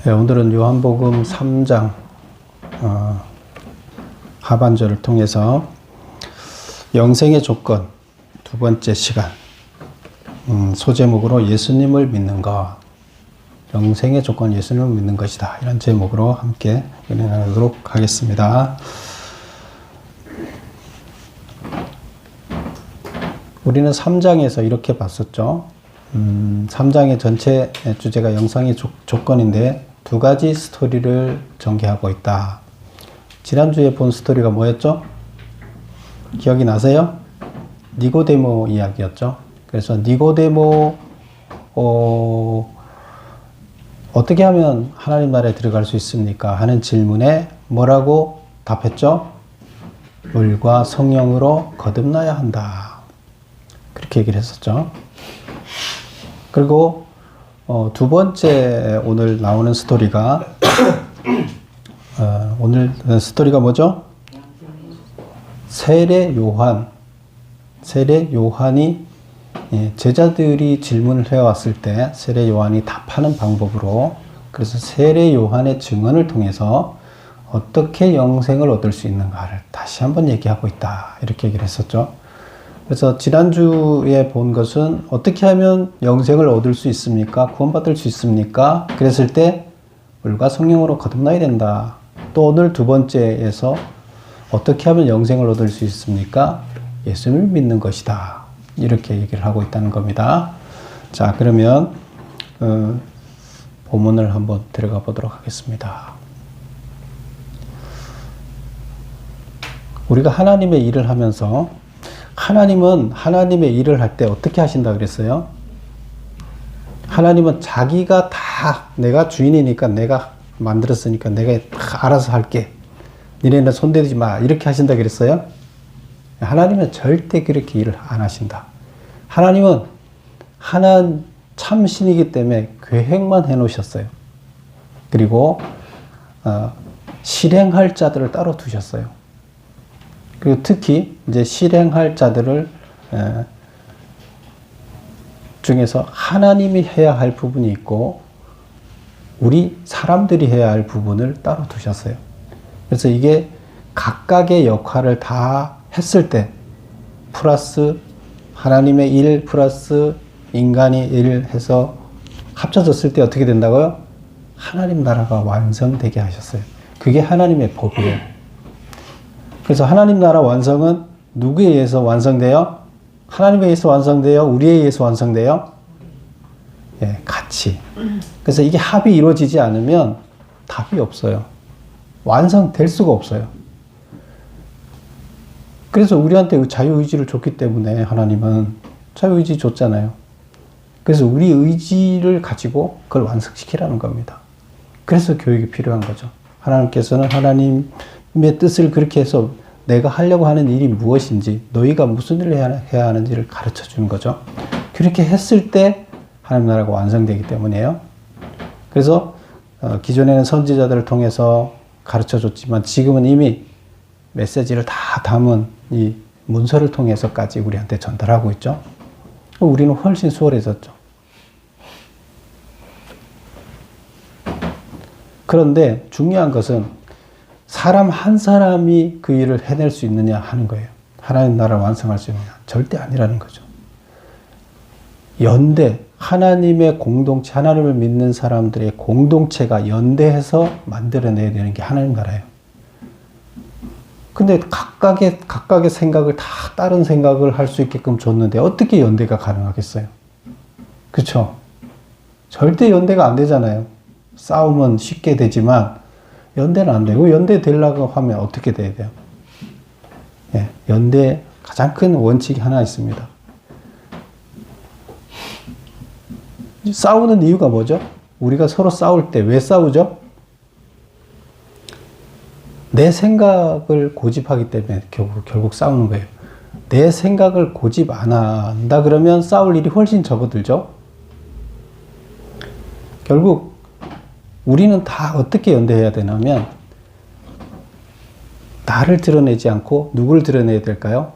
네, 오늘은 요한복음 3장 하반절을 통해서 영생의 조건 두 번째 시간 소제목으로 예수님을 믿는 것, 영생의 조건 예수님을 믿는 것이다, 이런 제목으로 함께 은혜 나누도록 하겠습니다. 우리는 3장에서 이렇게 봤었죠. 3장의 전체 주제가 영생의 조건인데 두 가지 스토리를 전개하고 있다. 지난주에 본 스토리가 뭐였죠? 기억이 나세요? 니고데모 이야기였죠. 그래서 니고데모 어떻게 하면 하나님 나라에 들어갈 수 있습니까? 하는 질문에 뭐라고 답했죠? 물과 성령으로 거듭나야 한다. 그렇게 얘기를 했었죠. 그리고 두 번째 오늘 나오는 스토리가 오늘 스토리가 뭐죠? 세례 요한이 제자들이 질문을 해왔을 때 세례 요한이 답하는 방법으로, 그래서 세례 요한의 증언을 통해서 어떻게 영생을 얻을 수 있는가를 다시 한번 얘기하고 있다, 이렇게 얘기를 했었죠. 그래서 지난주에 본 것은 어떻게 하면 영생을 얻을 수 있습니까? 구원받을 수 있습니까? 그랬을 때 물과 성령으로 거듭나야 된다. 또 오늘 두 번째에서 어떻게 하면 영생을 얻을 수 있습니까? 예수님을 믿는 것이다, 이렇게 얘기를 하고 있다는 겁니다. 자, 그러면 본문을 한번 들어가 보도록 하겠습니다. 우리가 하나님의 일을 하면서, 하나님은 하나님의 일을 할 때 어떻게 하신다 그랬어요? 하나님은 자기가 다, 내가 주인이니까, 내가 만들었으니까 내가 알아서 할게, 니네는 손대지 마, 이렇게 하신다 그랬어요? 하나님은 절대 그렇게 일을 안 하신다. 하나님은 참신이기 때문에 계획만 해 놓으셨어요. 그리고 실행할 자들을 따로 두셨어요. 그리고 특히 이제 실행할 자들을 중에서 하나님이 해야 할 부분이 있고 우리 사람들이 해야 할 부분을 따로 두셨어요. 그래서 이게 각각의 역할을 다 했을 때 플러스 하나님의 일 플러스 인간의 일 해서 합쳐졌을 때 어떻게 된다고요? 하나님 나라가 완성되게 하셨어요. 그게 하나님의 법이에요. 그래서 하나님 나라 완성은 누구에 의해서 완성돼요? 하나님에 의해서 완성돼요? 우리에 의해서 완성돼요? 예, 같이. 그래서 이게 합이 이루어지지 않으면 답이 없어요. 완성될 수가 없어요. 그래서 우리한테 자유의지를 줬기 때문에 하나님은 자유의지 줬잖아요. 그래서 우리 의지를 가지고 그걸 완성시키라는 겁니다. 그래서 교육이 필요한 거죠. 하나님께서는 하나님의 뜻을 그렇게 해서 내가 하려고 하는 일이 무엇인지, 너희가 무슨 일을 해야 하는지를 가르쳐 주는 거죠. 그렇게 했을 때 하나님 나라가 완성되기 때문이에요. 그래서 기존에는 선지자들을 통해서 가르쳐 줬지만 지금은 이미 메시지를 다 담은 이 문서를 통해서까지 우리한테 전달하고 있죠. 우리는 훨씬 수월해졌죠. 그런데 중요한 것은 사람 한 사람이 그 일을 해낼 수 있느냐 하는 거예요. 하나님 나라를 완성할 수 있느냐? 절대 아니라는 거죠. 연대, 하나님의 공동체, 하나님을 믿는 사람들의 공동체가 연대해서 만들어내야 되는 게 하나님 나라예요. 근데 각각의 생각을 다 다른 생각을 할 수 있게끔 줬는데 어떻게 연대가 가능하겠어요? 그렇죠? 절대 연대가 안 되잖아요. 싸움은 쉽게 되지만 연대는 안 되고, 연대 되려고 하면 어떻게 돼야 돼요? 예, 연대 가장 큰 원칙이 하나 있습니다. 싸우는 이유가 뭐죠? 우리가 서로 싸울 때 왜 싸우죠? 내 생각을 고집하기 때문에 결국 싸우는 거예요. 내 생각을 고집 안 한다 그러면 싸울 일이 훨씬 적어들죠? 결국 우리는 다 어떻게 연대해야 되냐면, 나를 드러내지 않고 누구를 드러내야 될까요?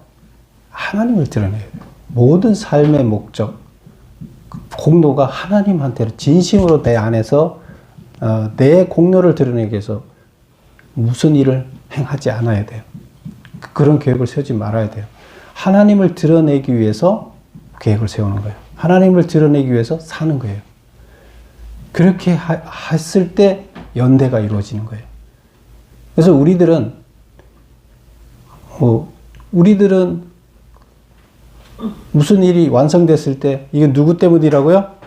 하나님을 드러내야 돼요. 모든 삶의 목적, 공로가 하나님한테로 진심으로 내 안에서 내 공로를 드러내기 위해서 무슨 일을 행하지 않아야 돼요. 그런 계획을 세우지 말아야 돼요. 하나님을 드러내기 위해서 계획을 세우는 거예요. 하나님을 드러내기 위해서 사는 거예요. 그렇게 했을 때 연대가 이루어지는 거예요. 그래서 우리들은 무슨 일이 완성됐을 때 이게 누구 때문이라고요?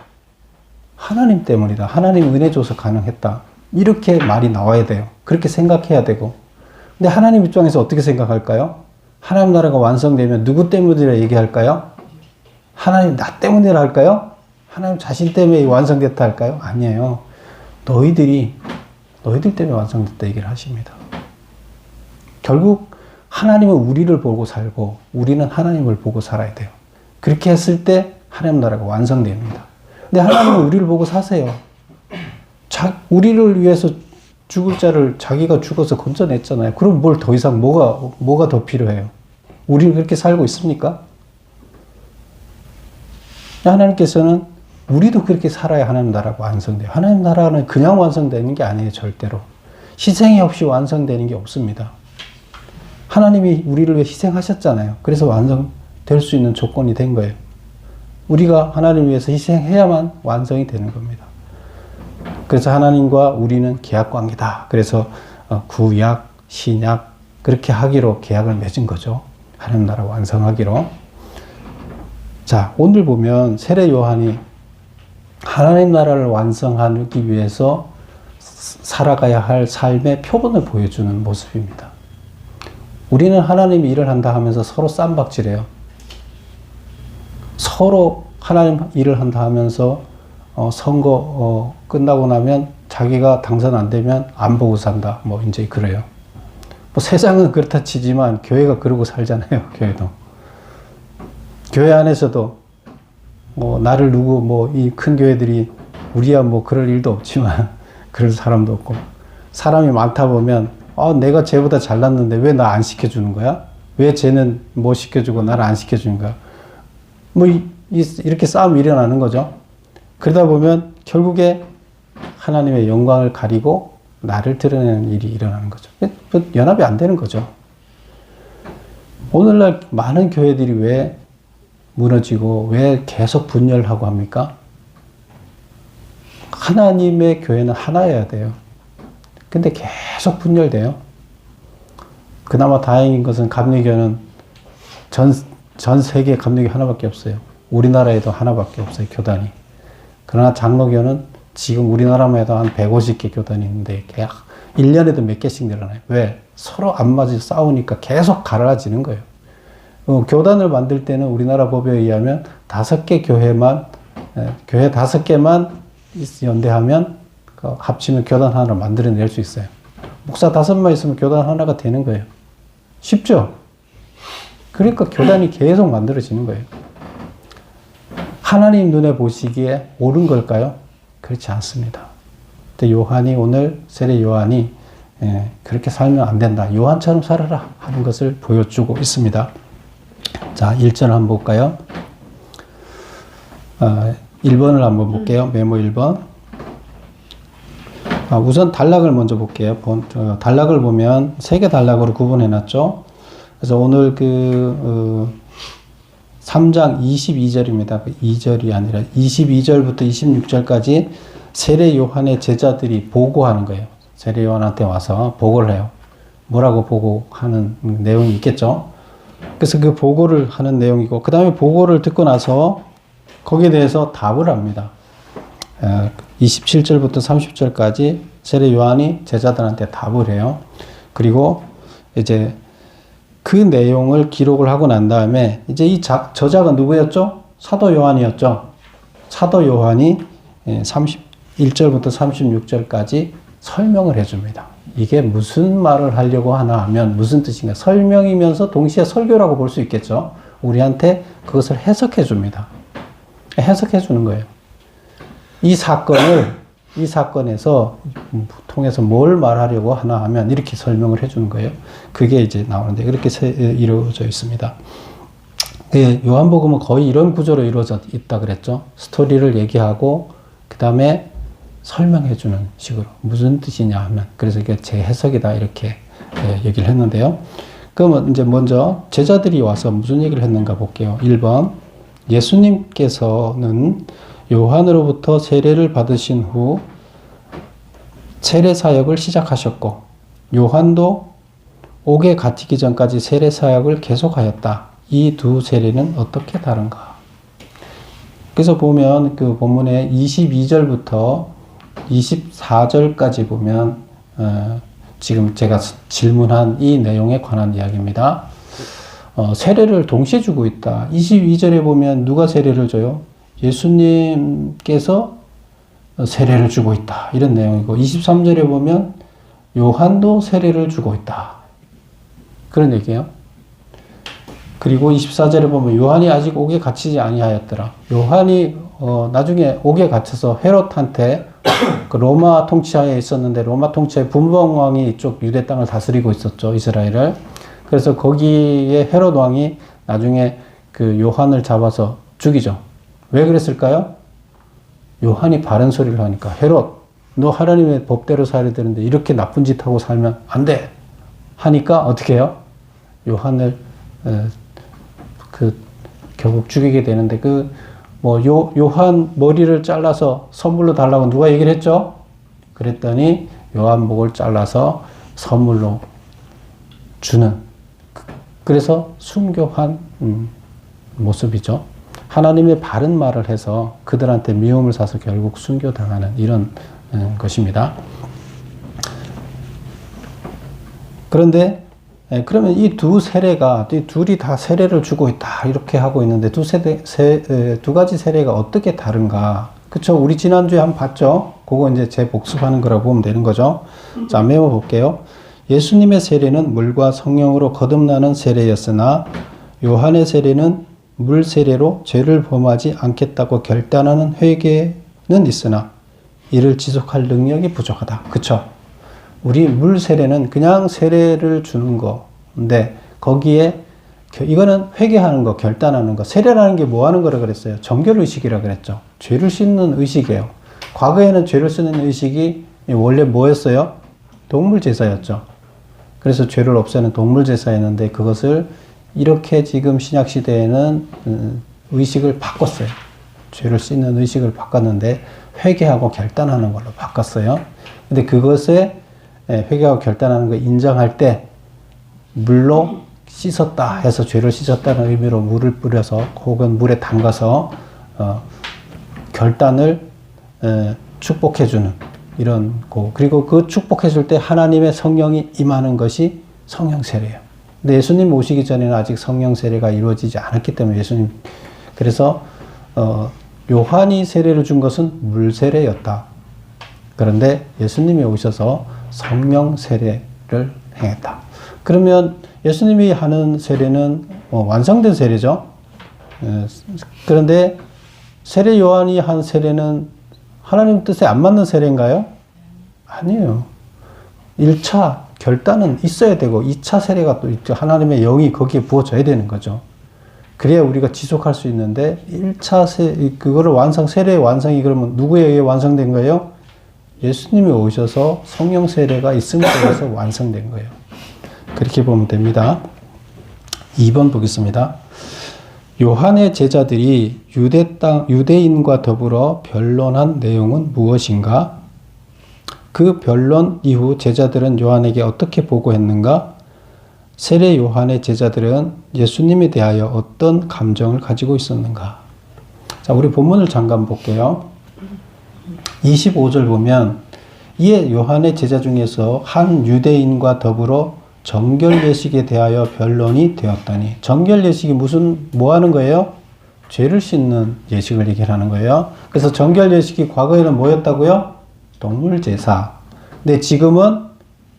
하나님 때문이다. 하나님 은혜 줘서 가능했다. 이렇게 말이 나와야 돼요. 그렇게 생각해야 되고. 근데 하나님 입장에서 어떻게 생각할까요? 하나님 나라가 완성되면 누구 때문이라 얘기할까요? 하나님 나 때문이라 할까요? 하나님 자신 때문에 완성됐다 할까요? 아니에요. 너희들 때문에 완성됐다 얘기를 하십니다. 결국 하나님은 우리를 보고 살고 우리는 하나님을 보고 살아야 돼요. 그렇게 했을 때 하나님 나라가 완성됩니다. 근데 하나님은 우리를 보고 사세요. 우리를 위해서 죽을 자를 자기가 죽어서 건져냈잖아요. 그럼 뭘 더 이상 뭐가 더 필요해요? 우리는 그렇게 살고 있습니까? 하나님께서는 우리도 그렇게 살아야 하나님 나라가 완성돼요. 하나님 나라는 그냥 완성되는 게 아니에요. 절대로. 희생이 없이 완성되는 게 없습니다. 하나님이 우리를 위해 희생하셨잖아요. 그래서 완성될 수 있는 조건이 된 거예요. 우리가 하나님을 위해서 희생해야만 완성이 되는 겁니다. 그래서 하나님과 우리는 계약관계다. 그래서 구약, 신약 그렇게 하기로 계약을 맺은 거죠. 하나님 나라 완성하기로. 자, 오늘 보면 세례 요한이 하나님 나라를 완성하기 위해서 살아가야 할 삶의 표본을 보여주는 모습입니다. 우리는 하나님이 일을 한다 하면서 서로 쌈박질해요. 서로 하나님 일을 한다 하면서 선거 끝나고 나면 자기가 당선 안 되면 안 보고 산다. 뭐 이제 그래요. 뭐 세상은 그렇다 치지만 교회가 그러고 살잖아요. 교회도. 교회 안에서도 뭐 나를 누구 뭐 이 큰 교회들이 우리야 뭐 그럴 일도 없지만 그럴 사람도 없고 사람이 많다 보면 내가 쟤보다 잘났는데 왜 나 안 시켜주는 거야? 왜 쟤는 뭐 시켜주고 나를 안 시켜주는 거야? 뭐 이렇게 싸움이 일어나는 거죠. 그러다 보면 결국에 하나님의 영광을 가리고 나를 드러내는 일이 일어나는 거죠. 연합이 안 되는 거죠. 오늘날 많은 교회들이 왜 무너지고 왜 계속 분열하고 합니까? 하나님의 교회는 하나여야 돼요. 근데 계속 분열돼요. 그나마 다행인 것은 감리교는 전 세계 감리교 하나밖에 없어요. 우리나라에도 하나밖에 없어요, 교단이. 그러나 장로교는 지금 우리나라만 해도 한 150개 교단이 있는데 1년에도 몇 개씩 늘어나요. 왜? 서로 안 맞아 싸우니까 계속 갈라지는 거예요. 교단을 만들 때는 우리나라 법에 의하면 5개 교회 5개만 연대하면 합치면 교단 하나를 만들어낼 수 있어요. 목사 5만 있으면 교단 하나가 되는 거예요. 쉽죠? 그러니까 교단이 계속 만들어지는 거예요. 하나님 눈에 보시기에 옳은 걸까요? 그렇지 않습니다. 근데 오늘 세례 요한이 그렇게 살면 안 된다. 요한처럼 살아라 하는 것을 보여주고 있습니다. 자, 1절 한번 볼까요? 1번을 한번 볼게요. 메모 1번. 우선 단락을 먼저 볼게요. 단락을 보면 3개 단락으로 구분해 놨죠. 그래서 오늘 3장 22절입니다. 2절이 아니라 22절부터 26절까지 세례 요한의 제자들이 보고하는 거예요. 세례 요한한테 와서 보고를 해요. 뭐라고 보고하는 내용이 있겠죠. 그래서 그 보고를 하는 내용이고, 그 다음에 보고를 듣고 나서 거기에 대해서 답을 합니다. 27절부터 30절까지 세례 요한이 제자들한테 답을 해요. 그리고 이제 그 내용을 기록을 하고 난 다음에 이제 이 저자가 누구였죠? 사도 요한이었죠. 사도 요한이 31절부터 36절까지 설명을 해줍니다. 이게 무슨 말을 하려고 하나 하면 무슨 뜻인가? 설명이면서 동시에 설교라고 볼 수 있겠죠. 우리한테 그것을 해석해 줍니다. 해석해 주는 거예요. 이 사건에서 통해서 뭘 말하려고 하나 하면 이렇게 설명을 해 주는 거예요. 그게 이제 나오는데 그렇게 이루어져 있습니다. 요한복음은 거의 이런 구조로 이루어져 있다 그랬죠. 스토리를 얘기하고 그 다음에 설명해 주는 식으로 무슨 뜻이냐 하면 그래서 이게 제 해석이다 이렇게 얘기를 했는데요. 그러면 이제 먼저 제자들이 와서 무슨 얘기를 했는가 볼게요. 1번 예수님께서는 요한으로부터 세례를 받으신 후 세례 사역을 시작하셨고 요한도 옥에 갇히기 전까지 세례 사역을 계속하였다. 이 두 세례는 어떻게 다른가? 그래서 보면 그 본문의 22절부터 24절까지 보면 지금 제가 질문한 이 내용에 관한 이야기입니다. 세례를 동시에 주고 있다. 22절에 보면 누가 세례를 줘요? 예수님께서 세례를 주고 있다. 이런 내용이고 23절에 보면 요한도 세례를 주고 있다. 그런 얘기예요. 그리고 24절에 보면 요한이 아직 옥에 갇히지 아니하였더라. 요한이 나중에 옥에 갇혀서 헤롯한테 그 로마 통치하에 있었는데 로마 통치하에 분봉 왕이 이쪽 유대 땅을 다스리고 있었죠. 이스라엘을. 그래서 거기에 헤롯 왕이 나중에 그 요한을 잡아서 죽이죠. 왜 그랬을까요? 요한이 바른 소리를 하니까 헤롯 너 하나님의 법대로 살아야 되는데 이렇게 나쁜 짓 하고 살면 안 돼. 하니까 어떻게 해요? 요한을 결국 죽이게 되는데 요한 머리를 잘라서 선물로 달라고 누가 얘기를 했죠? 그랬더니 요한 목을 잘라서 선물로 주는 그래서 순교한 모습이죠. 하나님의 바른 말을 해서 그들한테 미움을 사서 결국 순교당하는 이런 것입니다. 그런데 그러면 이 두 세례가 이 둘이 다 세례를 주고 있다 이렇게 하고 있는데 두 가지 세례가 어떻게 다른가? 그쵸? 우리 지난주에 한번 봤죠? 그거 이제 재복습하는 거라고 보면 되는 거죠. 자, 메모 볼게요. 예수님의 세례는 물과 성령으로 거듭나는 세례였으나 요한의 세례는 물 세례로 죄를 범하지 않겠다고 결단하는 회개는 있으나 이를 지속할 능력이 부족하다. 그쵸? 우리 물 세례는 그냥 세례를 주는 거인데 거기에 이거는 회개하는 거, 결단하는 거. 세례라는 게 뭐 하는 거라 그랬어요? 정결의식이라 그랬죠. 죄를 씻는 의식이에요. 과거에는 죄를 씻는 의식이 원래 뭐였어요? 동물제사였죠. 그래서 죄를 없애는 동물제사였는데 그것을 이렇게 지금 신약시대에는 의식을 바꿨어요. 죄를 씻는 의식을 바꿨는데 회개하고 결단하는 걸로 바꿨어요. 근데 그것에 회개하고 결단하는 거 인정할 때 물로 씻었다 해서 죄를 씻었다는 의미로 물을 뿌려서 혹은 물에 담가서 결단을 축복해주는 이런 거. 그리고 그 축복해줄 때 하나님의 성령이 임하는 것이 성령 세례예요. 근데 예수님 오시기 전에는 아직 성령 세례가 이루어지지 않았기 때문에 예수님 그래서 요한이 세례를 준 것은 물 세례였다. 그런데 예수님이 오셔서 성령 세례를 행했다. 그러면 예수님이 하는 세례는 완성된 세례죠. 그런데 세례 요한이 한 세례는 하나님 뜻에 안 맞는 세례인가요? 아니에요. 1차 결단은 있어야 되고 2차 세례가 또 있죠. 하나님의 영이 거기에 부어져야 되는 거죠. 그래야 우리가 지속할 수 있는데 1차 그거를 세례의 완성이 그러면 누구에 의해 완성된 거예요? 예수님이 오셔서 성령 세례가 있음에 대해서 완성된 거예요. 그렇게 보면 됩니다. 2번 보겠습니다. 요한의 제자들이 유대인과 더불어 변론한 내용은 무엇인가? 그 변론 이후 제자들은 요한에게 어떻게 보고했는가? 세례 요한의 제자들은 예수님에 대하여 어떤 감정을 가지고 있었는가? 자, 우리 본문을 잠깐 볼게요. 25절 보면 이에 요한의 제자 중에서 한 유대인과 더불어 정결 예식에 대하여 변론이 되었더니 정결 예식이 뭐 하는 거예요? 죄를 씻는 예식을 얘기하는 거예요. 그래서 정결 예식이 과거에는 뭐였다고요? 동물 제사. 근데 지금은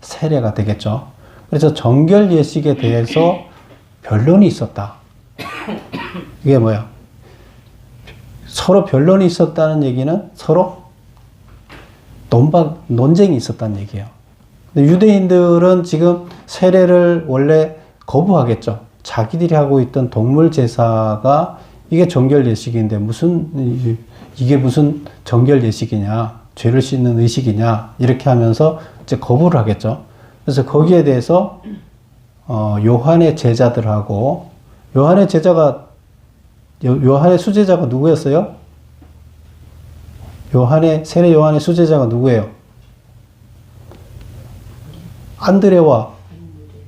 세례가 되겠죠. 그래서 정결 예식에 대해서 변론이 있었다. 이게 뭐야? 서로 변론이 있었다는 얘기는 서로 논쟁이 있었다는 얘기예요. 근데 유대인들은 지금 세례를 원래 거부하겠죠. 자기들이 하고 있던 동물 제사가 이게 정결 예식인데 이게 무슨 정결 예식이냐. 죄를 씻는 의식이냐 이렇게 하면서 이제 거부를 하겠죠. 그래서 거기에 대해서 요한의 제자들하고 요한의 제자가 요한의 수제자가 누구였어요? 세례 요한의 수제자가 누구예요? 안드레와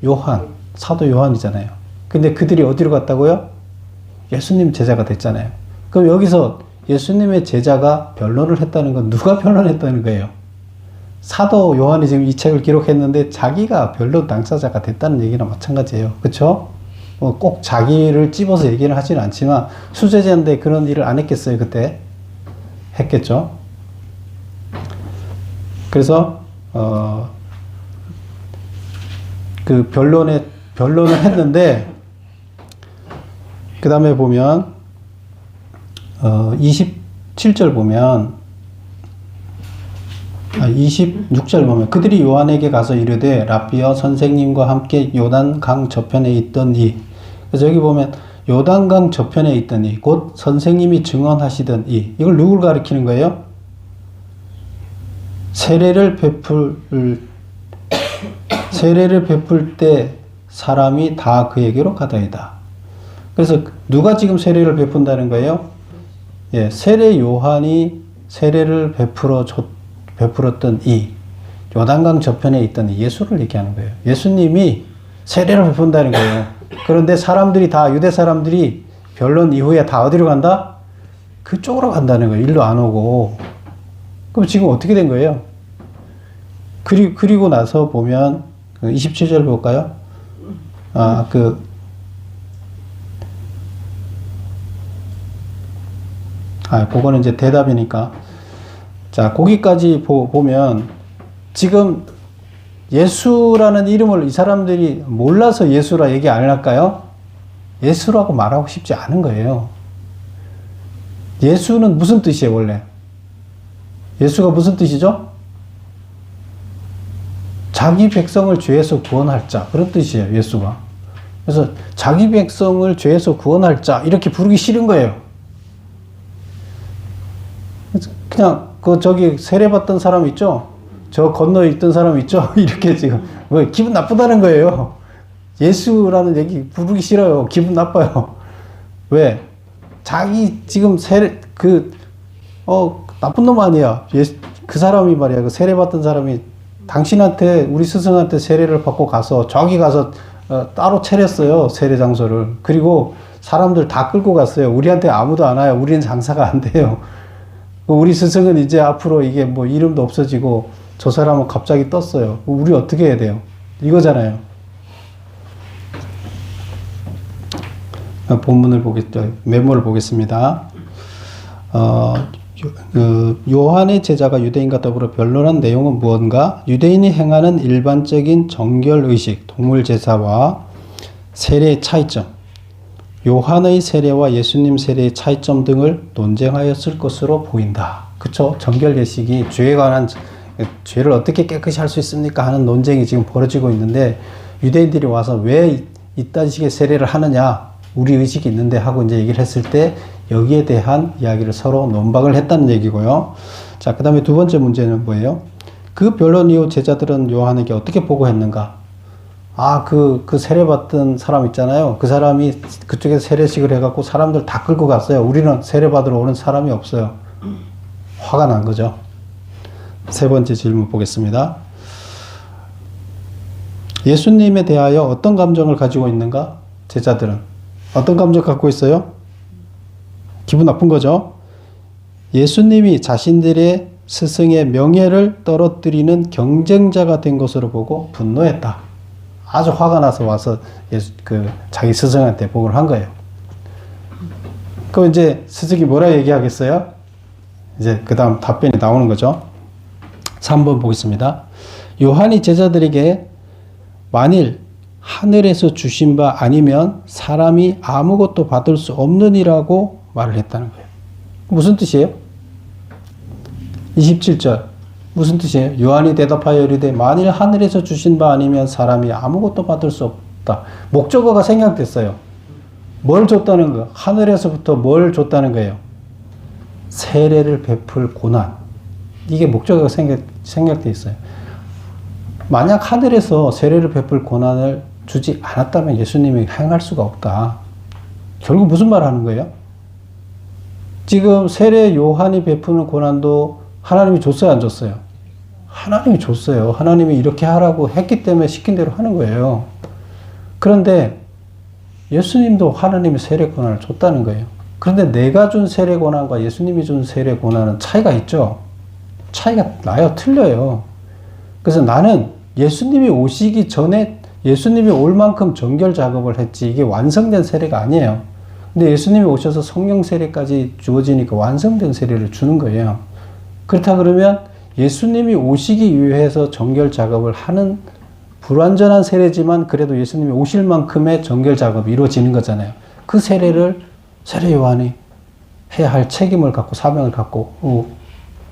요한, 사도 요한이잖아요. 근데 그들이 어디로 갔다고요? 예수님 제자가 됐잖아요. 그럼 여기서 예수님의 제자가 변론을 했다는 건 누가 변론했다는 거예요? 사도 요한이 지금 이 책을 기록했는데 자기가 변론 당사자가 됐다는 얘기랑 마찬가지예요. 그렇죠? 꼭 자기를 찝어서 얘기를 하지는 않지만 수제자인데 그런 일을 안 했겠어요, 그때? 했겠죠? 그래서 그 변론을 했는데 그 다음에 보면 27절 보면 26절 보면 그들이 요한에게 가서 이르되 라삐여 선생님과 함께 요단강 저편에 있던 이. 그래서 여기 보면 요단강 저편에 있던 이, 곧 선생님이 증언하시던 이. 이걸 누굴 가리키는 거예요? 세례를 베풀 때 사람이 다 그에게로 가다이다. 그래서 누가 지금 세례를 베푼다는 거예요? 예, 세례 요한이 세례를 베풀었던 이 요단강 저편에 있던 예수를 얘기하는 거예요. 예수님이 세례를 베푼다는 거예요. 그런데 사람들이 다 유대 사람들이 변론 이후에 다 어디로 간다? 그쪽으로 간다는 거예요. 일로 안 오고. 그럼 지금 어떻게 된 거예요? 그리고 나서 보면 27절 볼까요? 그거는 이제 대답이니까. 자, 거기까지 보면 지금 예수라는 이름을 이 사람들이 몰라서 예수라 얘기 안 할까요? 예수라고 말하고 싶지 않은 거예요. 예수는 무슨 뜻이에요, 원래? 예수가 무슨 뜻이죠? 자기 백성을 죄에서 구원할 자. 그런 뜻이에요, 예수가. 그래서 자기 백성을 죄에서 구원할 자. 이렇게 부르기 싫은 거예요. 그냥 저기 세례받던 사람 있죠? 저 건너에 있던 사람 있죠? 이렇게 지금 기분 나쁘다는 거예요. 예수라는 얘기 부르기 싫어요. 기분 나빠요. 왜? 자기 지금 나쁜 놈 아니야. 그 사람이 말이야. 그 세례받던 사람이 당신한테, 우리 스승한테 세례를 받고 가서 저기 가서 따로 차렸어요. 세례 장소를. 그리고 사람들 다 끌고 갔어요. 우리한테 아무도 안 와요. 우리는 장사가 안 돼요. 우리 스승은 이제 앞으로 이게 뭐 이름도 없어지고 저 사람은 갑자기 떴어요. 우리 어떻게 해야 돼요? 이거잖아요. 본문을 메모를 보겠습니다. 요한의 제자가 유대인과 더불어 변론한 내용은 무언가? 유대인이 행하는 일반적인 정결의식, 동물제사와 세례의 차이점, 요한의 세례와 예수님 세례의 차이점 등을 논쟁하였을 것으로 보인다. 그쵸? 정결예식이 죄에 관한, 죄를 어떻게 깨끗이 할 수 있습니까? 하는 논쟁이 지금 벌어지고 있는데, 유대인들이 와서 왜 이딴 식의 세례를 하느냐? 우리 의식이 있는데 하고 이제 얘기를 했을 때, 여기에 대한 이야기를 서로 논박을 했다는 얘기고요. 자, 그 다음에 두 번째 문제는 뭐예요? 그 변론 이후 제자들은 요한에게 어떻게 보고했는가? 그 세례받던 사람 있잖아요. 그 사람이 그쪽에서 세례식을 해갖고 사람들 다 끌고 갔어요. 우리는 세례받으러 오는 사람이 없어요. 화가 난 거죠. 세 번째 질문 보겠습니다. 예수님에 대하여 어떤 감정을 가지고 있는가? 제자들은. 어떤 감정 갖고 있어요? 기분 나쁜 거죠. 예수님이 자신들의 스승의 명예를 떨어뜨리는 경쟁자가 된 것으로 보고 분노했다. 아주 화가 나서 와서 자기 스승한테 보고를 한 거예요. 그럼 이제 스승이 뭐라 얘기하겠어요? 이제 그 다음 답변이 나오는 거죠. 3번 보겠습니다. 요한이 제자들에게 만일 하늘에서 주신 바 아니면 사람이 아무것도 받을 수 없느니라고 말을 했다는 거예요. 무슨 뜻이에요? 27절. 무슨 뜻이에요? 요한이 대답하여 이르되 만일 하늘에서 주신 바 아니면 사람이 아무것도 받을 수 없다. 목적어가 생략됐어요. 뭘 줬다는 거예요? 하늘에서부터 뭘 줬다는 거예요? 세례를 베풀 고난. 이게 목적어가 생략돼 있어요. 만약 하늘에서 세례를 베풀 권한을 주지 않았다면 예수님이 행할 수가 없다. 결국 무슨 말 하는 거예요? 지금 세례 요한이 베푸는 권한도 하나님이 줬어요, 안 줬어요? 하나님이 줬어요. 하나님이 이렇게 하라고 했기 때문에 시킨 대로 하는 거예요. 그런데 예수님도 하나님이 세례 권한을 줬다는 거예요. 그런데 내가 준 세례 권한과 예수님이 준 세례 권한은 차이가 있죠. 차이가 나요. 틀려요. 그래서 나는 예수님이 오시기 전에 예수님이 올 만큼 정결 작업을 했지 이게 완성된 세례가 아니에요. 근데 예수님이 오셔서 성령 세례까지 주어지니까 완성된 세례를 주는 거예요. 그렇다 그러면 예수님이 오시기 위해서 정결 작업을 하는 불완전한 세례지만 그래도 예수님이 오실 만큼의 정결 작업이 이루어지는 거잖아요. 그 세례를 세례 요한이 해야 할 책임을 갖고 사명을 갖고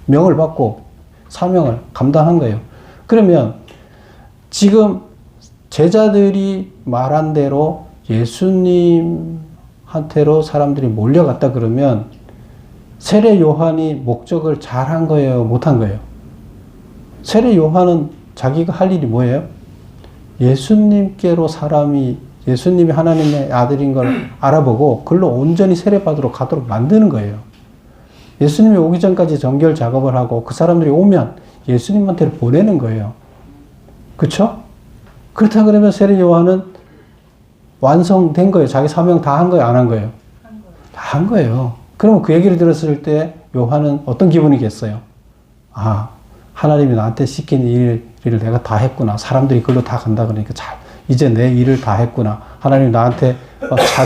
명을 받고 사명을 감당한 거예요. 그러면 지금 제자들이 말한 대로 예수님한테로 사람들이 몰려갔다 그러면 세례 요한이 목적을 잘한 거예요? 못한 거예요? 세례 요한은 자기가 할 일이 뭐예요? 예수님께로 예수님이 하나님의 아들인 걸 알아보고 글로 온전히 세례받으러 가도록 만드는 거예요. 예수님이 오기 전까지 정결 작업을 하고 그 사람들이 오면 예수님한테 보내는 거예요. 그쵸? 그렇다 그러면 세례 요한은 완성된 거예요. 자기 사명 다 한 거예요? 안 한 거예요? 다 한 거예요. 그러면 그 얘기를 들었을 때 요한은 어떤 기분이겠어요? 아, 하나님이 나한테 시킨 일을 내가 다 했구나. 사람들이 글로 다 간다 그러니까 이제 내 일을 다 했구나. 하나님 나한테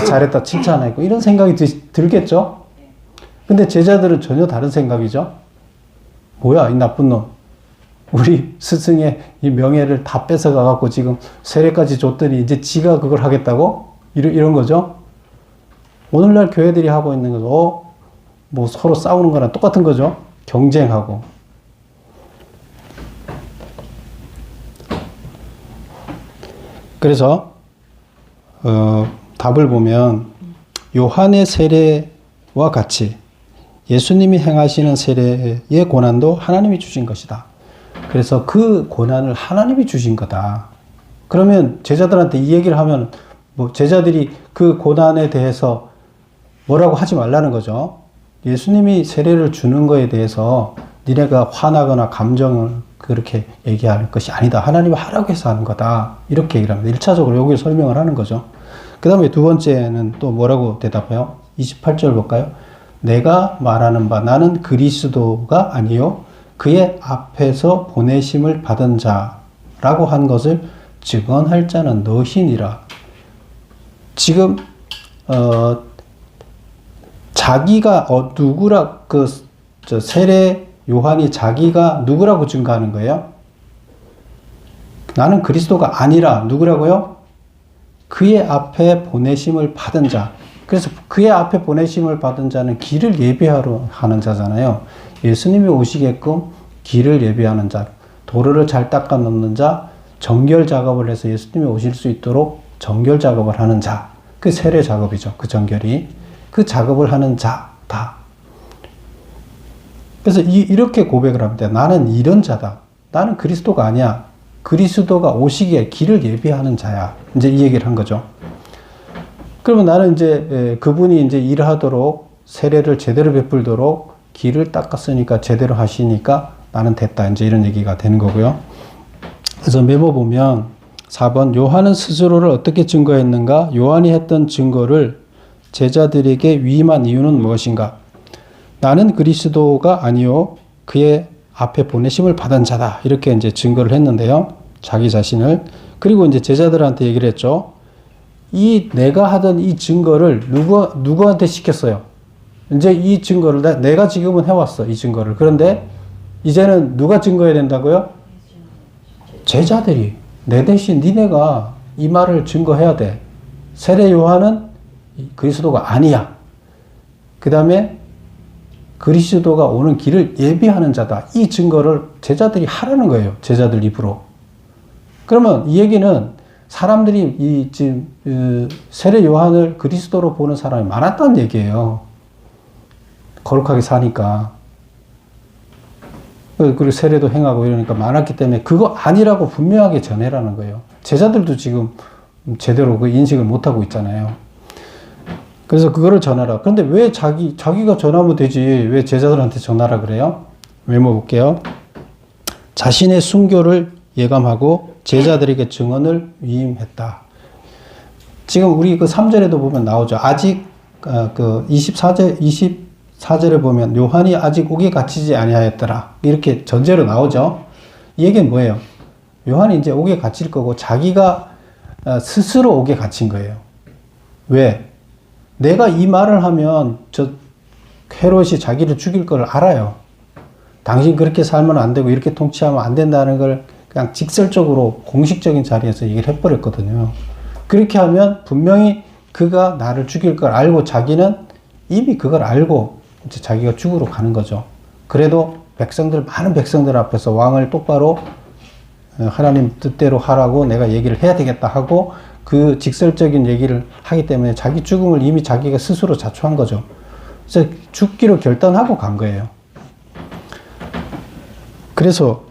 잘했다 칭찬했고 이런 생각이 들겠죠? 근데 제자들은 전혀 다른 생각이죠. 뭐야 이 나쁜 놈. 우리 스승의 이 명예를 다 뺏어가 갖고 지금 세례까지 줬더니 이제 지가 그걸 하겠다고? 이런 거죠. 오늘날 교회들이 하고 있는 거죠. 뭐 서로 싸우는 거랑 똑같은 거죠. 경쟁하고. 그래서 답을 보면 요한의 세례와 같이 예수님이 행하시는 세례의 권한도 하나님이 주신 것이다. 그래서 그 권한을 하나님이 주신 거다. 그러면 제자들한테 이 얘기를 하면 뭐 제자들이 그 권한에 대해서 뭐라고 하지 말라는 거죠. 예수님이 세례를 주는 거에 대해서 니네가 화나거나 감정을 그렇게 얘기할 것이 아니다. 하나님이 하라고 해서 하는 거다. 이렇게 얘기를 합니다. 1차적으로 여기 설명을 하는 거죠. 그 다음에 두 번째는 또 뭐라고 대답해요? 28절 볼까요? 내가 말하는 바 나는 그리스도가 아니요 그의 앞에서 보내심을 받은 자라고 한 것을 증언할 자는 너희니라. 지금 자기가 누구라 세례 요한이 자기가 누구라고 증거하는 거예요? 나는 그리스도가 아니라 누구라고요? 그의 앞에 보내심을 받은 자. 그래서 그의 앞에 보내심을 받은 자는 길을 예비하러 하는 자잖아요. 예수님이 오시게끔 길을 예비하는 자, 도로를 잘 닦아 놓는 자, 정결 작업을 해서 예수님이 오실 수 있도록 정결 작업을 하는 자. 그 세례 작업이죠. 그 정결이. 그 작업을 하는 자다. 그래서 이렇게 고백을 합니다. 나는 이런 자다. 나는 그리스도가 아니야. 그리스도가 오시기에 길을 예비하는 자야. 이제 이 얘기를 한 거죠. 그러면 나는 이제 그분이 이제 일하도록 세례를 제대로 베풀도록 길을 닦았으니까 제대로 하시니까 나는 됐다. 이제 이런 얘기가 되는 거고요. 그래서 메모 보면 4번 요한은 스스로를 어떻게 증거했는가? 요한이 했던 증거를 제자들에게 위임한 이유는 무엇인가? 나는 그리스도가 아니요 그의 앞에 보내심을 받은 자다. 이렇게 이제 증거를 했는데요. 자기 자신을. 그리고 이제 제자들한테 얘기를 했죠. 내가 하던 이 증거를 누구한테 시켰어요? 이제 이 증거를 내가 지금은 해왔어. 이 증거를. 그런데 이제는 누가 증거해야 된다고요? 제자들이. 내 대신 니네가 이 말을 증거해야 돼. 세례 요한은 그리스도가 아니야. 그 다음에 그리스도가 오는 길을 예비하는 자다. 이 증거를 제자들이 하라는 거예요. 제자들 입으로. 그러면 이 얘기는 사람들이 지금 세례 요한을 그리스도로 보는 사람이 많았다는 얘기예요. 거룩하게 사니까. 그리고 세례도 행하고 이러니까 많았기 때문에 그거 아니라고 분명하게 전해라는 거예요. 제자들도 지금 제대로 그 인식을 못하고 있잖아요. 그래서 그거를 전하라. 그런데 왜 자기가 전하면 되지 왜 제자들한테 전하라 그래요? 메모볼게요. 자신의 순교를 예감하고 제자들에게 증언을 위임했다. 지금 우리 그 3절에도 보면 나오죠. 아직 그 24절에 보면 요한이 아직 옥에 갇히지 아니하였더라. 이렇게 전제로 나오죠. 이 얘기는 뭐예요? 요한이 이제 옥에 갇힐 거고 자기가 스스로 옥에 갇힌 거예요. 왜? 내가 이 말을 하면 저 헤롯이 자기를 죽일 걸 알아요. 당신 그렇게 살면 안 되고 이렇게 통치하면 안 된다는 걸 그냥 직설적으로 공식적인 자리에서 얘기를 해버렸거든요. 그렇게 하면 분명히 그가 나를 죽일 걸 알고 자기는 이미 그걸 알고 이제 자기가 죽으러 가는 거죠. 그래도 많은 백성들 앞에서 왕을 똑바로 하나님 뜻대로 하라고 내가 얘기를 해야 되겠다 하고 그 직설적인 얘기를 하기 때문에 자기 죽음을 이미 자기가 스스로 자초한 거죠. 그래서 죽기로 결단하고 간 거예요. 그래서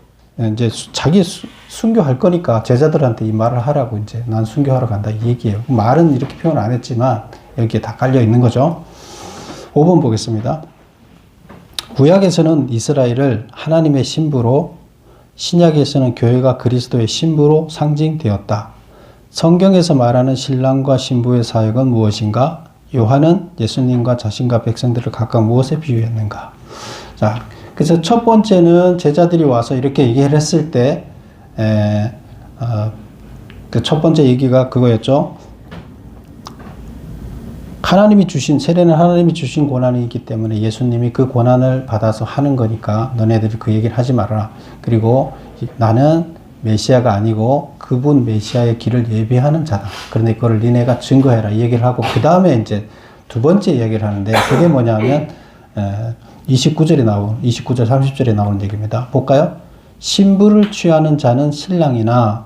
이제 자기 순교할 거니까 제자들한테 이 말을 하라고 이제 난 순교하러 간다 이 얘기예요. 말은 이렇게 표현 안 했지만 여기에 다 깔려 있는 거죠. 5번 보겠습니다. 구약에서는 이스라엘을 하나님의 신부로, 신약에서는 교회가 그리스도의 신부로 상징되었다. 성경에서 말하는 신랑과 신부의 사역은 무엇인가? 요한은 예수님과 자신과 백성들을 각각 무엇에 비유했는가? 자, 그래서 첫 번째는 제자들이 와서 이렇게 얘기를 했을 때, 그 첫 번째 얘기가 그거였죠. 세례는 하나님이 주신 권한이기 때문에 예수님이 그 권한을 받아서 하는 거니까 너네들이 그 얘기를 하지 말아라. 그리고 나는 메시아가 아니고 그분 메시아의 길을 예비하는 자다. 그런데 그걸 니네가 증거해라. 이 얘기를 하고 그 다음에 이제 두 번째 얘기를 하는데 그게 뭐냐면 29절 30절에 나오는 얘기입니다. 볼까요? 신부를 취하는 자는 신랑이나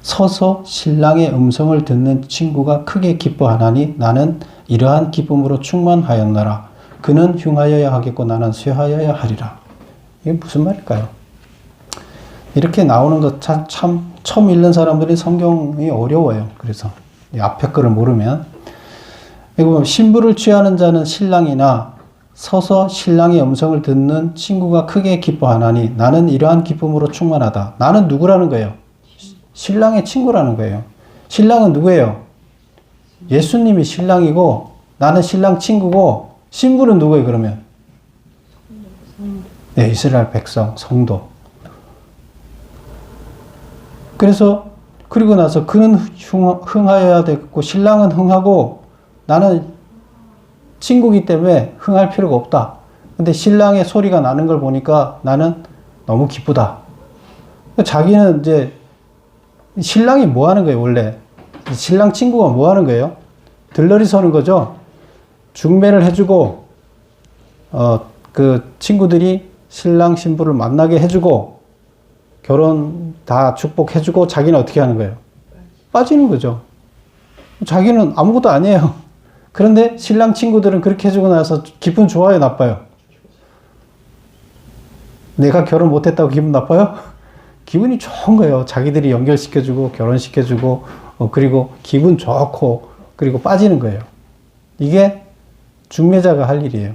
서서 신랑의 음성을 듣는 친구가 크게 기뻐하나니 나는 이러한 기쁨으로 충만하였노라. 그는 흉하여야 하겠고 나는 쇠하여야 하리라. 이게 무슨 말일까요? 이렇게 나오는 것 참 처음 읽는 사람들이 성경이 어려워요. 그래서 이 앞에 거를 모르면 이거 신부를 취하는 자는 신랑이나 서서 신랑의 음성을 듣는 친구가 크게 기뻐하나니 나는 이러한 기쁨으로 충만하다. 나는 누구라는 거예요? 신랑의 친구라는 거예요. 신랑은 누구예요? 예수님이 신랑이고 나는 신랑 친구고 신부는 누구예요 그러면? 네, 이스라엘 백성, 성도. 그래서 그리고 나서 그는 흥하여야 되고 신랑은 흥하고 나는 친구이기 때문에 흥할 필요가 없다. 근데 신랑의 소리가 나는 걸 보니까 나는 너무 기쁘다. 자기는 이제 신랑이 뭐 하는 거예요, 원래? 신랑 친구가 뭐 하는 거예요? 들러리 서는 거죠? 중매를 해주고, 그 친구들이 신랑 신부를 만나게 해주고, 결혼 다 축복해주고, 자기는 어떻게 하는 거예요? 빠지는 거죠. 자기는 아무것도 아니에요. 그런데 신랑 친구들은 그렇게 해주고 나서 기분 좋아요, 나빠요? 내가 결혼 못했다고 기분 나빠요? 기분이 좋은 거예요. 자기들이 연결시켜주고 결혼시켜주고 그리고 기분 좋고 그리고 빠지는 거예요. 이게 중매자가 할 일이에요.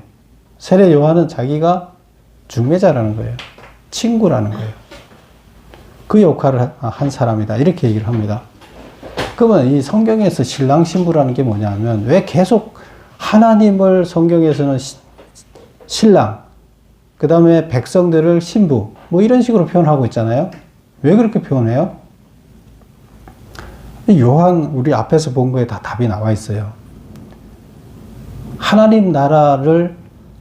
세례 요한은 자기가 중매자라는 거예요. 친구라는 거예요. 그 역할을 한 사람이다. 이렇게 얘기를 합니다. 그러면 이 성경에서 신랑 신부라는 게 뭐냐면 왜 계속 하나님을 성경에서는 신랑 그 다음에 백성들을 신부 뭐 이런 식으로 표현하고 있잖아요. 왜 그렇게 표현해요? 요한 우리 앞에서 본 거에 다 답이 나와 있어요. 하나님 나라를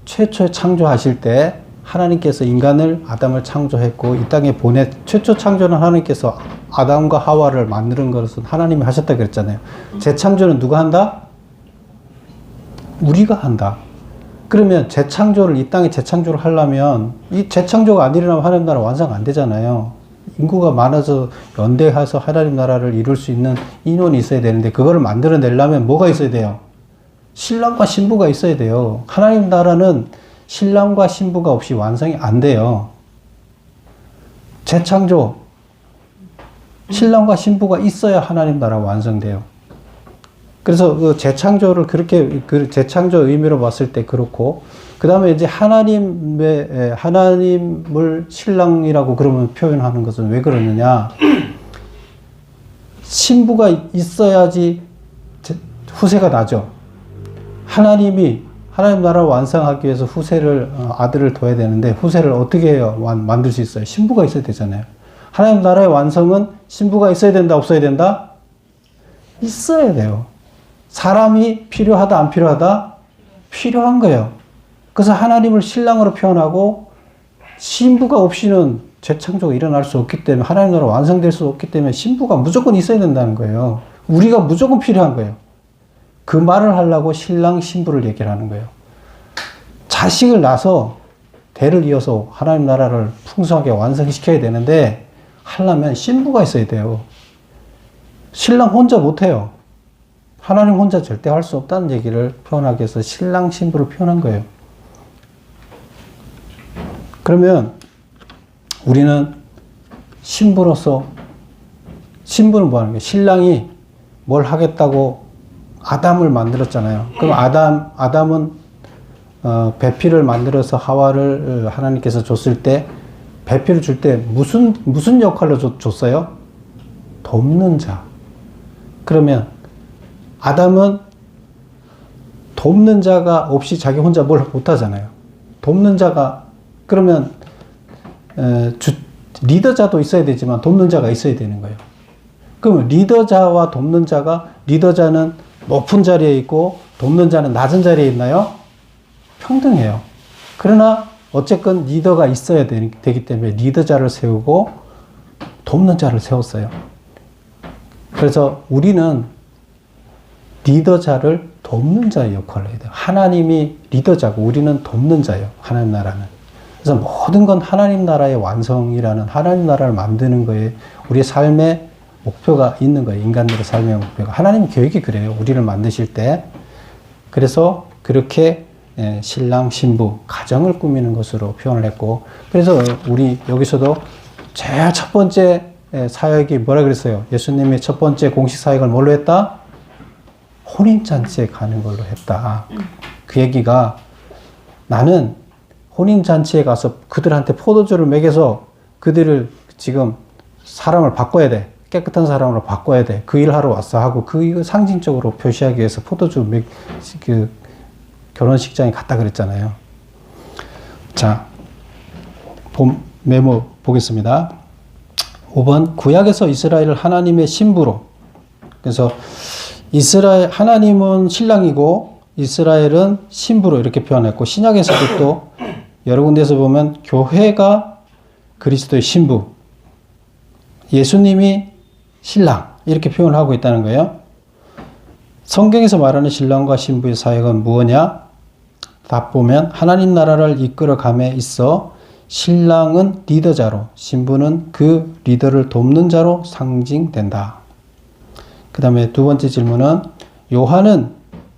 최초에 창조하실 때 하나님께서 인간을 아담을 창조했고 이 땅에 최초 창조는 하나님께서 아담과 하와를 만드는 것은 하나님이 하셨다 그랬잖아요. 재창조는 누가 한다? 우리가 한다. 그러면 재창조를 이 땅에 재창조를 하려면 이 재창조가 안 일어나면 하나님 나라 완성 안 되잖아요. 인구가 많아서 연대해서 하나님 나라를 이룰 수 있는 인원이 있어야 되는데 그거를 만들어내려면 뭐가 있어야 돼요? 신랑과 신부가 있어야 돼요. 하나님 나라는 신랑과 신부가 없이 완성이 안 돼요. 재창조, 신랑과 신부가 있어야 하나님 나라가 완성돼요. 그래서 그 재창조를 그렇게, 그 재창조 의미로 봤을 때 그렇고, 그 다음에 이제 하나님을 신랑이라고 그러면 표현하는 것은 왜 그러느냐. 신부가 있어야지 후세가 나죠. 하나님 나라를 완성하기 위해서 후세를, 아들을 둬야 되는데, 후세를 어떻게 해요? 만들 수 있어요? 신부가 있어야 되잖아요. 하나님 나라의 완성은 신부가 있어야 된다, 없어야 된다? 있어야 돼요. 사람이 필요하다, 안 필요하다? 필요한 거예요. 그래서 하나님을 신랑으로 표현하고, 신부가 없이는 재창조가 일어날 수 없기 때문에, 하나님 나라가 완성될 수 없기 때문에 신부가 무조건 있어야 된다는 거예요. 우리가 무조건 필요한 거예요. 그 말을 하려고 신랑, 신부를 얘기를 하는 거예요. 자식을 낳아서 대를 이어서 하나님 나라를 풍성하게 완성시켜야 되는데, 하려면 신부가 있어야 돼요. 신랑 혼자 못해요. 하나님 혼자 절대 할 수 없다는 얘기를 표현하기 위해서 신랑, 신부를 표현한 거예요. 그러면 우리는 신부로서, 신부는 뭐 하는 거예요? 신랑이 뭘 하겠다고 아담을 만들었잖아요. 그럼 아담은 배필을 만들어서 하와를 하나님께서 줬을 때, 배필을 줄 때 무슨 역할로 줬어요? 돕는 자. 그러면 아담은 돕는 자가 없이 자기 혼자 뭘 못하잖아요. 돕는 자가, 그러면 리더자도 있어야 되지만 돕는 자가 있어야 되는 거예요. 그럼 리더자와 돕는 자가, 리더자는 높은 자리에 있고 돕는 자는 낮은 자리에 있나요? 평등해요. 그러나 어쨌건 리더가 있어야 되기 때문에 리더자를 세우고 돕는 자를 세웠어요. 그래서 우리는 리더자를 돕는 자의 역할을 해야 돼요. 하나님이 리더자고 우리는 돕는 자예요. 하나님 나라는. 그래서 모든 건 하나님 나라의 완성이라는, 하나님 나라를 만드는 거에 우리의 삶의 목표가 있는 거예요. 인간들의 삶의 목표가. 하나님 계획이 그래요. 우리를 만드실 때. 그래서 그렇게 신랑, 신부, 가정을 꾸미는 것으로 표현을 했고, 그래서 우리 여기서도 제일 첫 번째 사역이 뭐라 그랬어요? 예수님의 첫 번째 공식 사역을 뭘로 했다? 혼인잔치에 가는 걸로 했다. 그 얘기가, 나는 혼인잔치에 가서 그들한테 포도주를 먹여서 그들을 지금 사람을 바꿔야 돼. 깨끗한 사람으로 바꿔야 돼. 그 일 하러 왔어 하고, 그 상징적으로 표시하기 위해서 포도주 결혼식장에 갔다 그랬잖아요. 자, 메모 보겠습니다. 5번, 구약에서 이스라엘을 하나님의 신부로. 그래서 하나님은 신랑이고 이스라엘은 신부로 이렇게 표현했고, 신약에서도 또 여러 군데에서 보면 교회가 그리스도의 신부, 예수님이 신랑, 이렇게 표현하고 있다는 거예요. 성경에서 말하는 신랑과 신부의 사역은 무엇이냐? 답 보면 하나님 나라를 이끌어감에 있어 신랑은 리더자로, 신부는 그 리더를 돕는 자로 상징된다. 그 다음에 두 번째 질문은, 요한은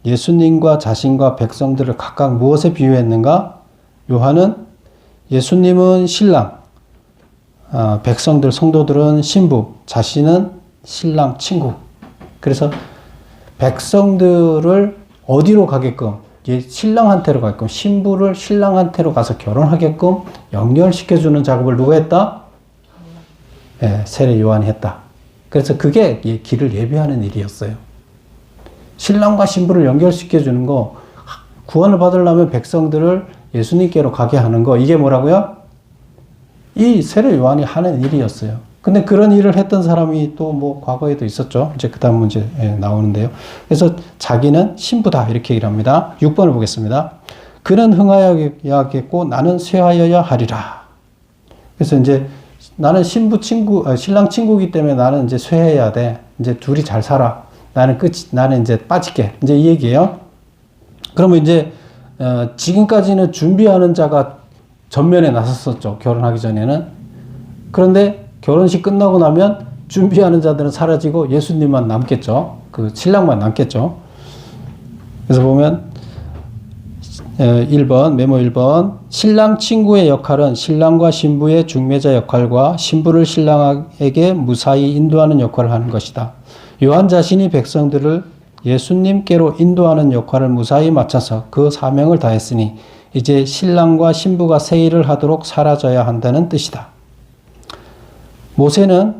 예수님과 자신과 백성들을 각각 무엇에 비유했는가? 요한은 예수님은 신랑, 백성들, 성도들은 신부, 자신은 신랑, 친구. 그래서 백성들을 어디로 가게끔, 신랑한테로 가게끔, 신부를 신랑한테로 가서 결혼하게끔 연결시켜주는 작업을 누가 했다? 세례 요한이 했다. 그래서 그게 길을 예비하는 일이었어요. 신랑과 신부를 연결시켜주는 거, 구원을 받으려면 백성들을 예수님께로 가게 하는 거, 이게 뭐라고요? 이 세례 요한이 하는 일이었어요. 근데 그런 일을 했던 사람이 또 뭐 과거에도 있었죠. 이제 그 다음 문제 나오는데요. 그래서 자기는 신부다, 이렇게 얘기를 합니다. 6번을 보겠습니다. 그는 흥하여야겠고 나는 쇠하여야 하리라. 그래서 이제 나는 신랑 친구이기 때문에 나는 이제 쇠해야 돼. 이제 둘이 잘 살아. 나는 이제 빠질게. 이제 이 얘기예요. 그러면 이제 지금까지는 준비하는 자가 전면에 나섰었죠. 결혼하기 전에는. 그런데 결혼식 끝나고 나면 준비하는 자들은 사라지고 예수님만 남겠죠. 그 신랑만 남겠죠. 그래서 보면 1번, 메모 1번. 신랑 친구의 역할은 신랑과 신부의 중매자 역할과 신부를 신랑에게 무사히 인도하는 역할을 하는 것이다. 요한 자신이 백성들을 예수님께로 인도하는 역할을 무사히 마쳐서 그 사명을 다했으니 이제 신랑과 신부가 세일을 하도록 사라져야 한다는 뜻이다. 모세는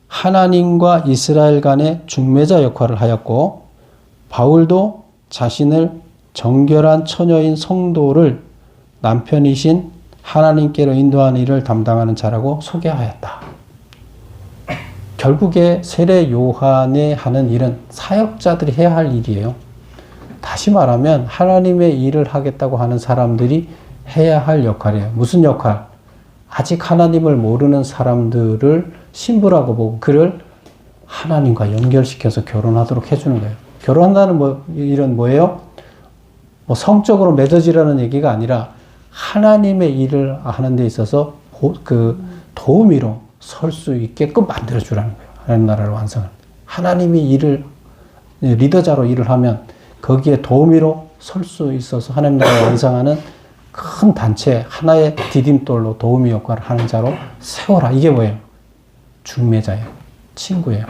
하나님과 이스라엘 간의 중매자 역할을 하였고 바울도 자신을 정결한 처녀인 성도를 남편이신 하나님께로 인도하는 일을 담당하는 자라고 소개하였다. 결국에 세례 요한이 하는 일은 사역자들이 해야 할 일이에요. 다시 말하면 하나님의 일을 하겠다고 하는 사람들이 해야 할 역할이에요. 무슨 역할? 아직 하나님을 모르는 사람들을 신부라고 보고 그를 하나님과 연결시켜서 결혼하도록 해주는 거예요. 결혼한다는 일은 뭐예요? 성적으로 맺어지라는 얘기가 아니라 하나님의 일을 하는 데 있어서 그 도우미로 설 수 있게끔 만들어주라는 거예요. 하나님 나라를 완성을. 하나님이 리더자로 일을 하면 거기에 도우미로 설 수 있어서 하나님 나라를 완성하는 큰 단체, 하나의 디딤돌로 도우미 역할을 하는 자로 세워라. 이게 뭐예요? 중매자예요. 친구예요.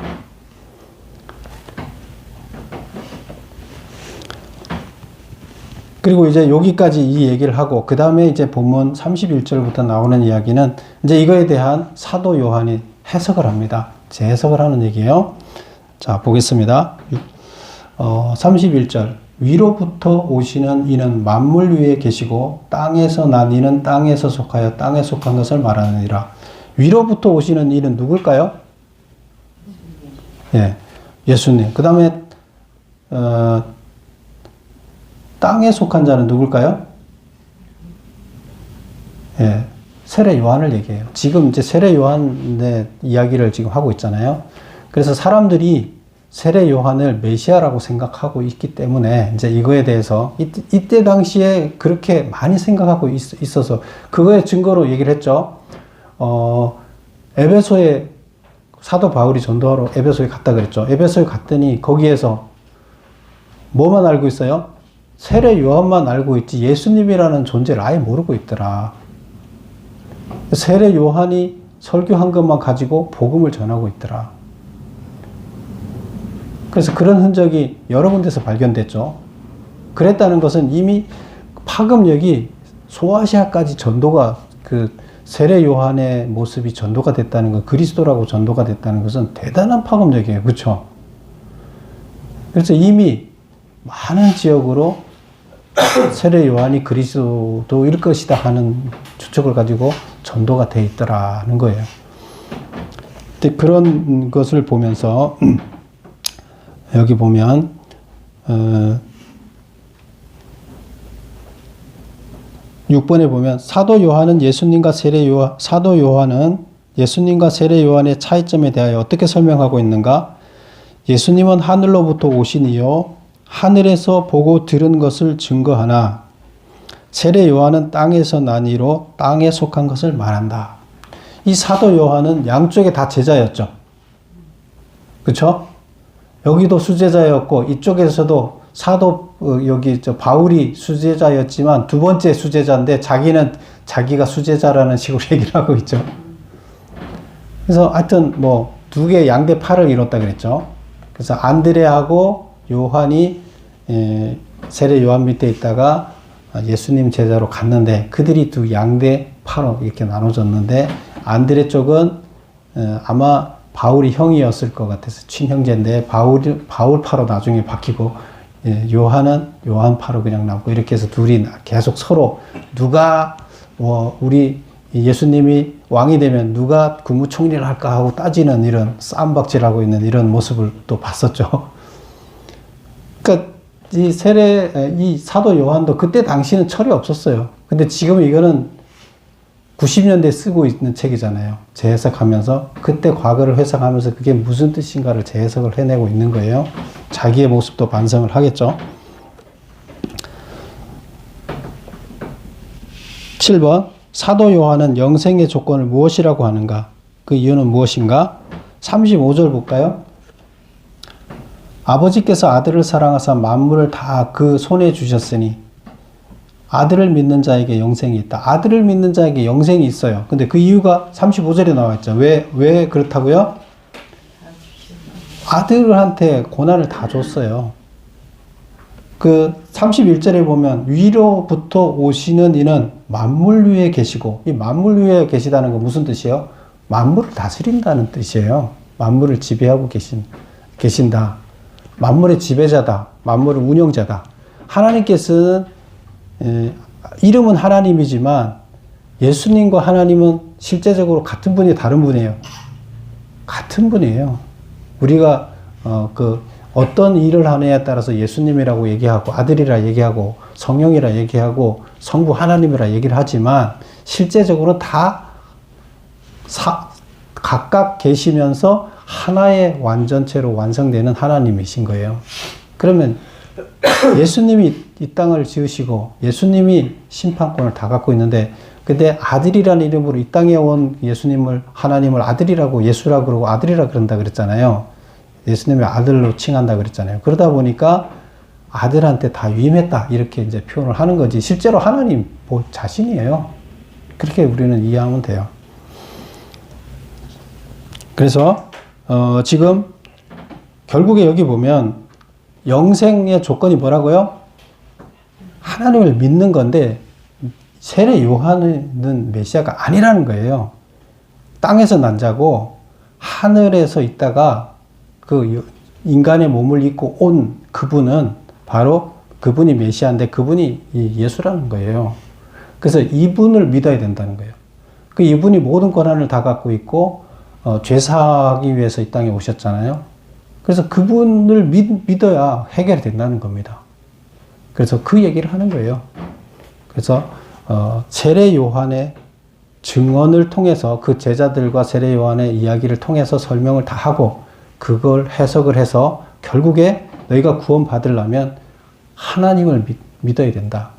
그리고 이제 여기까지 이 얘기를 하고, 그 다음에 이제 본문 31절부터 나오는 이야기는 이제 이거에 대한 사도 요한이 해석을 합니다. 재해석을 하는 얘기예요. 자, 보겠습니다. 31절. 위로부터 오시는 이는 만물 위에 계시고 땅에서 난 이는 땅에서 속하여 땅에 속한 것을 말하느니라. 위로부터 오시는 이는 누굴까요? 예, 예수님. 그 다음에 땅에 속한 자는 누굴까요? 예, 세례 요한을 얘기해요. 지금 이제 세례 요한의 이야기를 지금 하고 있잖아요. 그래서 사람들이 세례 요한을 메시아라고 생각하고 있기 때문에 이제 이거에 대해서 이때 당시에 그렇게 많이 생각하고 있어서 그거의 증거로 얘기를 했죠. 에베소에 사도 바울이 전도하러 에베소에 갔다 그랬죠. 에베소에 갔더니 거기에서 뭐만 알고 있어요? 세례 요한만 알고 있지 예수님이라는 존재를 아예 모르고 있더라. 세례 요한이 설교한 것만 가지고 복음을 전하고 있더라. 그래서 그런 흔적이 여러 군데서 발견됐죠. 그랬다는 것은 이미 파급력이 소아시아까지 전도가 그 세례 요한의 모습이 전도가 됐다는 것, 그리스도라고 전도가 됐다는 것은 대단한 파급력이에요. 그렇죠? 그래서 이미 많은 지역으로 세례 요한이 그리스도일 것이다 하는 추측을 가지고 전도가 돼 있더라는 거예요. 근데 그런 것을 보면서 여기 보면 6번에 보면 사도 요한은 예수님과 세례 요한의 차이점에 대하여 어떻게 설명하고 있는가? 예수님은 하늘로부터 오시니요 하늘에서 보고 들은 것을 증거하나 세례 요한은 땅에서 나니로 땅에 속한 것을 말한다. 이 사도 요한은 양쪽에 다 제자였죠. 그렇죠? 여기도 수제자였고 이쪽에서도 바울이 수제자였지만 두 번째 수제자인데 자기가 수제자라는 식으로 얘기를 하고 있죠. 그래서 하여튼 두 개 양대 팔을 이뤘다 그랬죠. 그래서 안드레하고 요한이 세례 요한 밑에 있다가 예수님 제자로 갔는데 그들이 두 양대 파로 이렇게 나눠졌는데 안드레 쪽은 아마 바울이 형이었을 것 같아서 친형제인데 바울 파로 나중에 바뀌고 요한은 요한 파로 그냥 나오고 이렇게 해서 둘이 계속 서로 누가 우리 예수님이 왕이 되면 누가 국무총리를 할까 하고 따지는 이런 싸움박질하고 있는 이런 모습을 또 봤었죠. 그러니까 이 사도 요한도 그때 당시는 철이 없었어요. 근데 지금 이거는 90년대에 쓰고 있는 책이잖아요. 재해석하면서 그때 과거를 회상하면서 그게 무슨 뜻인가를 재해석을 해내고 있는 거예요. 자기의 모습도 반성을 하겠죠. 7번 사도 요한은 영생의 조건을 무엇이라고 하는가? 그 이유는 무엇인가? 35절 볼까요? 아버지께서 아들을 사랑하사 만물을 다 그 손에 주셨으니 아들을 믿는 자에게 영생이 있다. 아들을 믿는 자에게 영생이 있어요. 근데 그 이유가 35절에 나와 있죠. 왜 그렇다고요? 아들한테 고난을 다 줬어요. 그 31절에 보면 위로부터 오시는 이는 만물 위에 계시고, 이 만물 위에 계시다는 건 무슨 뜻이에요? 만물을 다스린다는 뜻이에요. 만물을 지배하고 계신다. 만물의 지배자다. 만물의 운영자다. 하나님께서는 이름은 하나님이지만 예수님과 하나님은 실제적으로 같은 분이 다른 분이에요. 같은 분이에요. 우리가 어떤 일을 하느냐에 따라서 예수님이라고 얘기하고 아들이라 얘기하고 성령이라 얘기하고 성부 하나님이라 얘기를 하지만 실제적으로 다 각각 계시면서 하나의 완전체로 완성되는 하나님이신 거예요. 그러면 예수님이 이 땅을 지으시고 예수님이 심판권을 다 갖고 있는데, 근데 아들이라는 이름으로 이 땅에 온 예수님을, 하나님을 아들이라고, 예수라고 그러고 아들이라 그런다 그랬잖아요. 예수님의 아들로 칭한다 그랬잖아요. 그러다 보니까 아들한테 다 위임했다 이렇게 이제 표현을 하는 거지, 실제로 하나님 자신이에요. 그렇게 우리는 이해하면 돼요. 그래서 지금 결국에 여기 보면 영생의 조건이 뭐라고요? 하나님을 믿는 건데 세례 요한은 메시아가 아니라는 거예요. 땅에서 난 자고 하늘에서 있다가 그 인간의 몸을 입고 온 그분은 바로 그분이 메시아인데 그분이 예수라는 거예요. 그래서 이분을 믿어야 된다는 거예요. 그 이분이 모든 권한을 다 갖고 있고 죄사하기 위해서 이 땅에 오셨잖아요. 그래서 그분을 믿어야 해결이 된다는 겁니다. 그래서 그 얘기를 하는 거예요. 그래서 세례 요한의 증언을 통해서 그 제자들과 세례 요한의 이야기를 통해서 설명을 다 하고 그걸 해석을 해서 결국에 너희가 구원 받으려면 하나님을 믿어야 된다.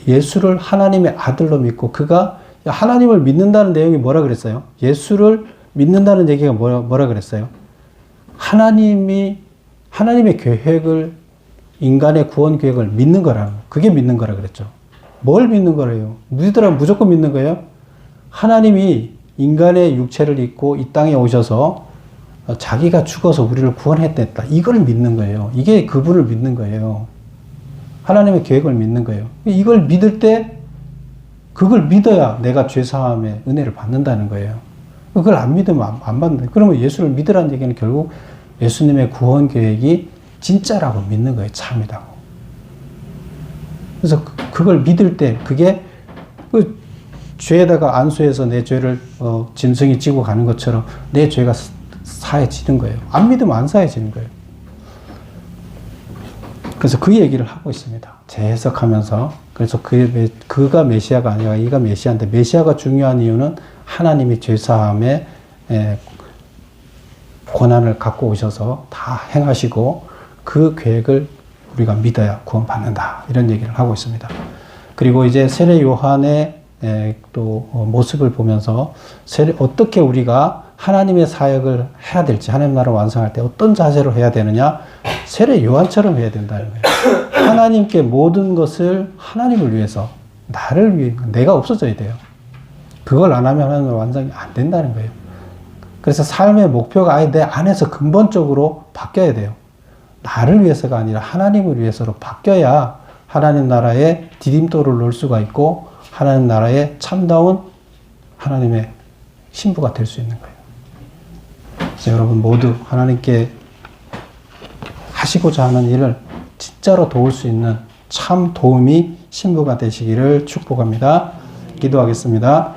예수를 하나님의 아들로 믿고, 그가 하나님을 믿는다는 내용이 뭐라 그랬어요? 예수를 믿는다는 얘기가 뭐라 그랬어요? 하나님의 계획을, 인간의 구원 계획을 믿는 거라는, 그게 믿는 거라 그랬죠. 뭘 믿는 거래요? 믿으라면 무조건 믿는 거예요? 하나님이 인간의 육체를 입고 이 땅에 오셔서 자기가 죽어서 우리를 구원했다. 이걸 믿는 거예요. 이게 그분을 믿는 거예요. 하나님의 계획을 믿는 거예요. 이걸 믿을 때 그걸 믿어야 내가 죄사함의 은혜를 받는다는 거예요. 그걸 안 믿으면 안 받는다. 그러면 예수를 믿으라는 얘기는 결국 예수님의 구원 계획이 진짜라고 믿는 거예요. 참이라고. 그래서 그걸 믿을 때 그게 그 죄에다가 안수해서 내 죄를 짐승이 지고 가는 것처럼 내 죄가 사해지는 거예요. 안 믿으면 안 사해지는 거예요. 그래서 그 얘기를 하고 있습니다. 재해석하면서. 그래서 그가 메시아가 아니라 이가 메시아인데, 메시아가 중요한 이유는 하나님이 죄사함의 권한을 갖고 오셔서 다 행하시고 그 계획을 우리가 믿어야 구원받는다. 이런 얘기를 하고 있습니다. 그리고 이제 세례 요한의 또 모습을 보면서 어떻게 우리가 하나님의 사역을 해야 될지, 하나님 나라를 완성할 때 어떤 자세로 해야 되느냐, 세례 요한처럼 해야 된다는 거예요. 하나님께 모든 것을 하나님을 위해서, 나를 위해, 내가 없어져야 돼요. 그걸 안 하면 하나님 완성이 안 된다는 거예요. 그래서 삶의 목표가 아예 내 안에서 근본적으로 바뀌어야 돼요. 나를 위해서가 아니라 하나님을 위해서로 바뀌어야 하나님 나라에 디딤돌을 놓을 수가 있고 하나님 나라에 참다운 하나님의 신부가 될 수 있는 거예요. 그래서 여러분 모두 하나님께 하시고자 하는 일을 진짜로 도울 수 있는 참 도움이 신부가 되시기를 축복합니다. 기도하겠습니다.